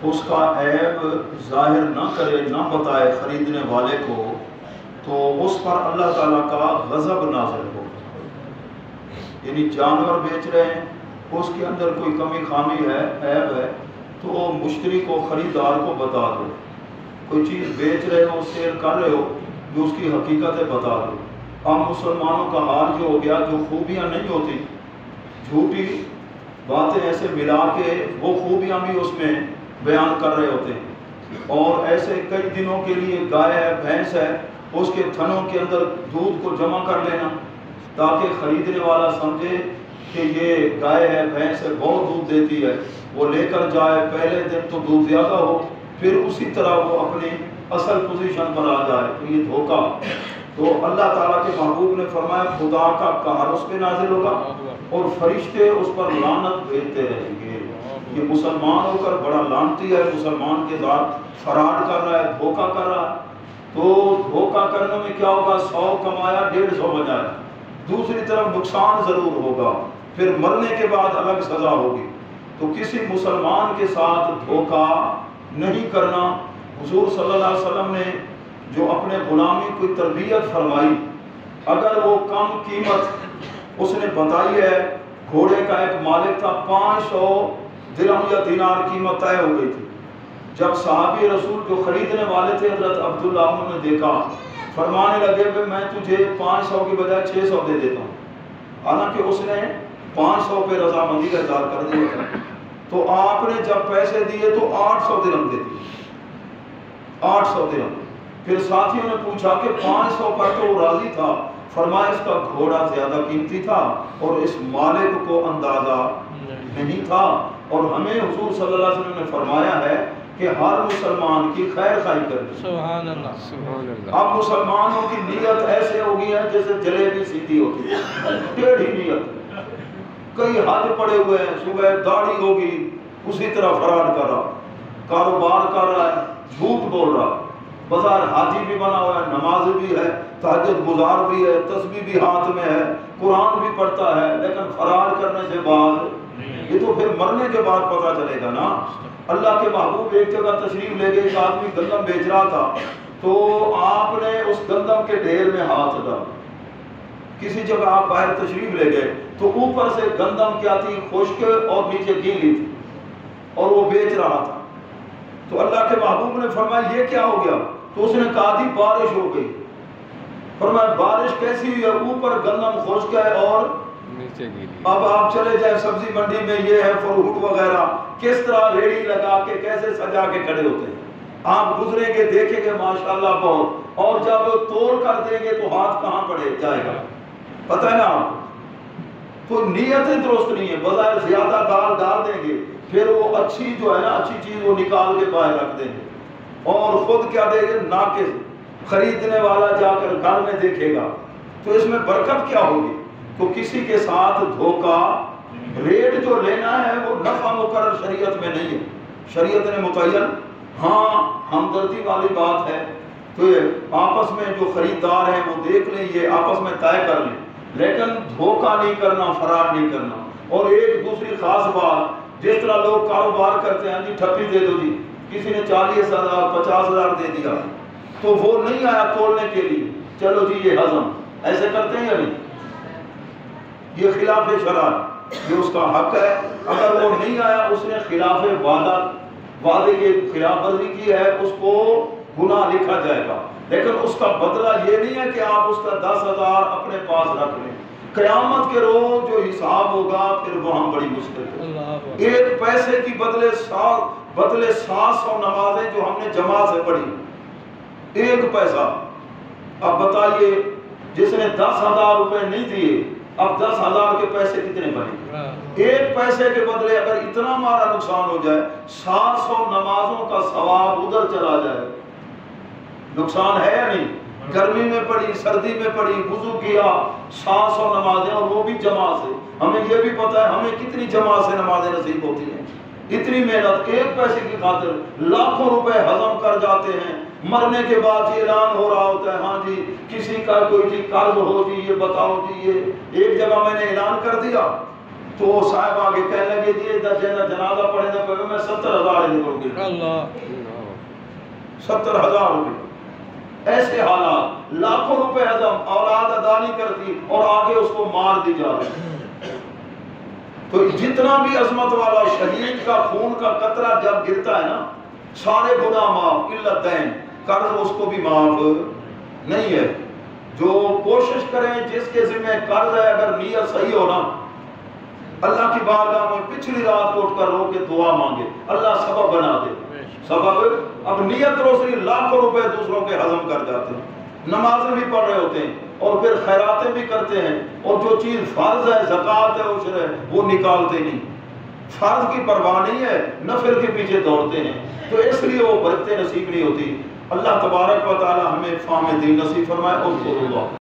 اس کا عیب ظاہر نہ کرے، نہ بتائے خریدنے والے کو، تو اس پر اللہ تعالیٰ کا غضب نازل ہو۔ یعنی جانور بیچ رہے ہیں، اس کے اندر کوئی کمی خامی ہے، عیب ہے، تو مشتری کو، خریدار کو بتا دو۔ کوئی چیز بیچ رہے ہو، سیل کر رہے ہو، جو اس کی حقیقت ہے بتا دو۔ اب مسلمانوں کا حال جو ہو گیا، جو خوبیاں نہیں ہوتی، جھوٹی باتیں ایسے ملا کے وہ خوبیاں بھی اس میں بیان کر رہے ہوتے ہیں، اور ایسے کئی دنوں کے لیے گائے ہے، بھینس ہے، اس کے تھنوں کے اندر دودھ کو جمع کر لینا تاکہ خریدنے والا سمجھے کہ یہ گائے ہے، بھینس ہے، بہت دودھ دیتی ہے، وہ لے کر جائے، پہلے دن تو دودھ زیادہ ہو، پھر اسی طرح وہ اپنی اصل پوزیشن پر آ جائے، تو یہ دھوکہ۔ تو اللہ تعالیٰ کے محبوب نے فرمایا خدا کا قہر اس پہ نازل ہوگا اور فرشتے اس پر لعنت بھیجتے رہیں گے۔ یہ مسلمان ہو کر بڑا لعنتی ہے، مسلمان کے ساتھ فراڈ کر رہا ہے، دھوکہ کر رہا ہے۔ تو دھوکہ کرنے میں کیا ہوگا؟ 100 کمایا 150 بجایا، دوسری طرف نقصان ضرور ہوگا، پھر مرنے کے بعد الگ سزا ہوگی۔ تو کسی مسلمان کے ساتھ دھوکہ نہیں کرنا۔ حضور صلی اللہ علیہ وسلم نے جو اپنے غلامی کی تربیت فرمائی، اگر وہ کم قیمت اس نے بتائی ہے، گھوڑے کا ایک مالک تھا، 500 درہم یا دینار قیمت طے ہو گئی تھی۔ جب صحابی رسول جو خریدنے والے تھے حضرت عبداللہ انہوں نے دیکھا، فرمانے لگے کہ میں تجھے 500 کی بجائے 600 دے دیتا ہوں، حالانکہ اس نے 500 پہ رضامندی کا اظہار کر دیا تھا۔ تو آپ نے جب پیسے دیے تو 800 درہم دے دیے، 800 درہم۔ پھر ساتھیوں نے پوچھا کہ 500 پر تو وہ راضی تھا، فرمایا اس کا گھوڑا زیادہ قیمتی تھا اور اس مالک کو اندازہ نہیں تھا، اور ہمیں حضور صلی اللہ علیہ وسلم نے فرمایا ہے کہ ہر مسلمان کی خیر خواہی کرنی۔ سبحان اللہ، سبحان اللہ۔ اب مسلمانوں کی نیت ایسے ہو گئی ہے جیسے جلیبی سیدھی ہوتی ہے، ٹیڑھی نیت، کئی حد پڑے ہوئے ہیں، صبح داڑھی ہوگی اسی طرح فراڈ کر رہا، کاروبار کر رہا ہے، جھوٹ بول رہا، بظاہر حاجی بھی بنا ہوا ہے، نماز بھی ہے، تہجد گزار بھی ہے، تسبیح بھی ہاتھ میں ہے، قرآن بھی پڑھتا ہے، لیکن فراڈ کرنے سے بعد یہ تو پھر مرنے کے بعد پتہ چلے گا نا۔ اللہ کے محبوب ایک جگہ تشریف لے گئے، ایک آدمی گندم بیچ رہا تھا، تو آپ نے اس گندم کے ڈھیر میں ہاتھ ڈالا۔ کسی جگہ آپ باہر تشریف لے گئے تو اوپر سے گندم کیا تھی؟ خشک، اور نیچے گیلی تھی، اور وہ بیچ رہا تھا۔ تو اللہ کے محبوب نے فرمایا یہ کیا ہو گیا؟ تو اس نے کہا تھی بارش ہو گئی۔ فرمایا بارش کیسی ہوئی ہے؟ اوپر گندم خشک ہے اور نیچے گیلی۔ اب آپ چلے جائیں سبزی منڈی میں، یہ ہے فروٹ وغیرہ، کس طرح ریڑھی لگا کے کیسے سجا کے کھڑے ہوتے ہیں، آپ گزریں گے دیکھیں گے ماشاءاللہ بہت، اور جب توڑ کر دیں گے تو ہاتھ کہاں پڑے جائے گا، پتہ ہے نا آپ کو۔ تو نیتیں درست نہیں ہے، بظاہر زیادہ دال ڈال دیں گے، پھر وہ اچھی جو ہے نا اچھی چیز وہ نکال کے باہر رکھ دیں گے، اور خود کیا دیں گے؟ ناقص۔ خریدنے والا جا کر گھر میں دیکھے گا تو اس میں برکت کیا ہوگی؟ تو کسی کے ساتھ دھوکہ، ریٹ جو لینا ہے وہ نفع مقرر شریعت میں نہیں ہے، شریعت نے متعین، ہاں ہمدردی والی بات ہے، تو یہ آپس میں جو خریدار ہیں وہ دیکھ لیں، یہ آپس میں طے کر لیں، لیکن دھوکہ نہیں کرنا، فراڈ نہیں کرنا۔ اور ایک دوسری خاص بات، جس طرح لوگ کاروبار کرتے ہیں، جی ٹھپی دے دو جی، کسی نے 40,000 50,000 دے دیا تو وہ نہیں آیا تولنے کے لیے، چلو جی یہ ہضم، ایسے کرتے ہیں یا نہیں؟ یہ خلاف شرع، یہ اس کا حق ہے، اگر وہ نہیں آیا، اس نے خلاف وعدے کے خلاف ورزی کی ہے، اس کو گناہ لکھا جائے گا، لیکن اس کا بدلہ یہ نہیں ہے کہ آپ اس کا 10,000 اپنے پاس رکھ لیں۔ قیامت کے روز جو حساب ہوگا پھر وہاں بڑی مشکل ہے۔ ایک پیسے کی بدلے 700 نمازیں جو ہم نے جماعت سے پڑھی، ایک پیسہ۔ اب بتائیے جس نے 10,000 روپے نہیں دیے، اب 10,000 کے پیسے کتنے بنے؟ ایک پیسے کے بدلے اگر اتنا ہمارا نقصان ہو جائے، 700 نمازوں کا ثواب ادھر چلا جائے، نقصان ہے یا نہیں؟ گرمی میں پڑھی، سردی میں پڑھی، وضو کیا، 700 نمازیں، اور وہ بھی جماعت سے۔ ہمیں یہ بھی پتا ہے ہمیں کتنی جماعت سے نمازیں نصیب ہوتی ہیں، اتنی محنت ایک پیسے کی خاطر لاکھوں روپے ہضم کر جاتے ہیں، مرنے کے بعد یہ اعلان ہو رہا ہوتا ہے، ہاں جی کسی کا کوئی جی قرض ہو جی یہ بتاؤ جی، یہ ایک جگہ میں نے اعلان کر دیا تو صاحب آگے کہنے لگے جی جنازہ پڑھے نہ پڑھے میں 70,000 نکلوں گی، اللہ 70,000 روپے۔ ایسے حالات، لاکھوں روپے عدم، اولاد ادا نہیں کرتی اور آگے اس کو مار دی جا رہی۔ تو جتنا بھی عظمت والا شہید کا خون کا قطرہ جب گرتا ہے نا، سارے گناہ معاف، الا الدین، قرض اس کو بھی معاف نہیں ہے۔ جو کوشش کریں جس کے ذمہ قرض ہے، اگر نیت صحیح ہو نا، اللہ کی بارگاہ میں پچھلی رات کو اٹھ کر رو کے دعا مانگے، اللہ سبب بنا دے۔ سبب اب نیت روشنی لاکھوں روپے دوسروں کے ہضم کر جاتے ہیں، نمازیں بھی پڑھ رہے ہوتے ہیں اور پھر خیراتیں بھی کرتے ہیں، اور جو چیز فرض ہے، زکوٰۃ ہے، عشر ہے، وہ نکالتے نہیں، فرض کی پرواہ نہیں ہے، نفل کے پیچھے دوڑتے ہیں، تو اس لیے وہ برکتیں نصیب نہیں ہوتی۔ اللہ تبارک و تعالی ہمیں فہم دین نصیب فرمائے اور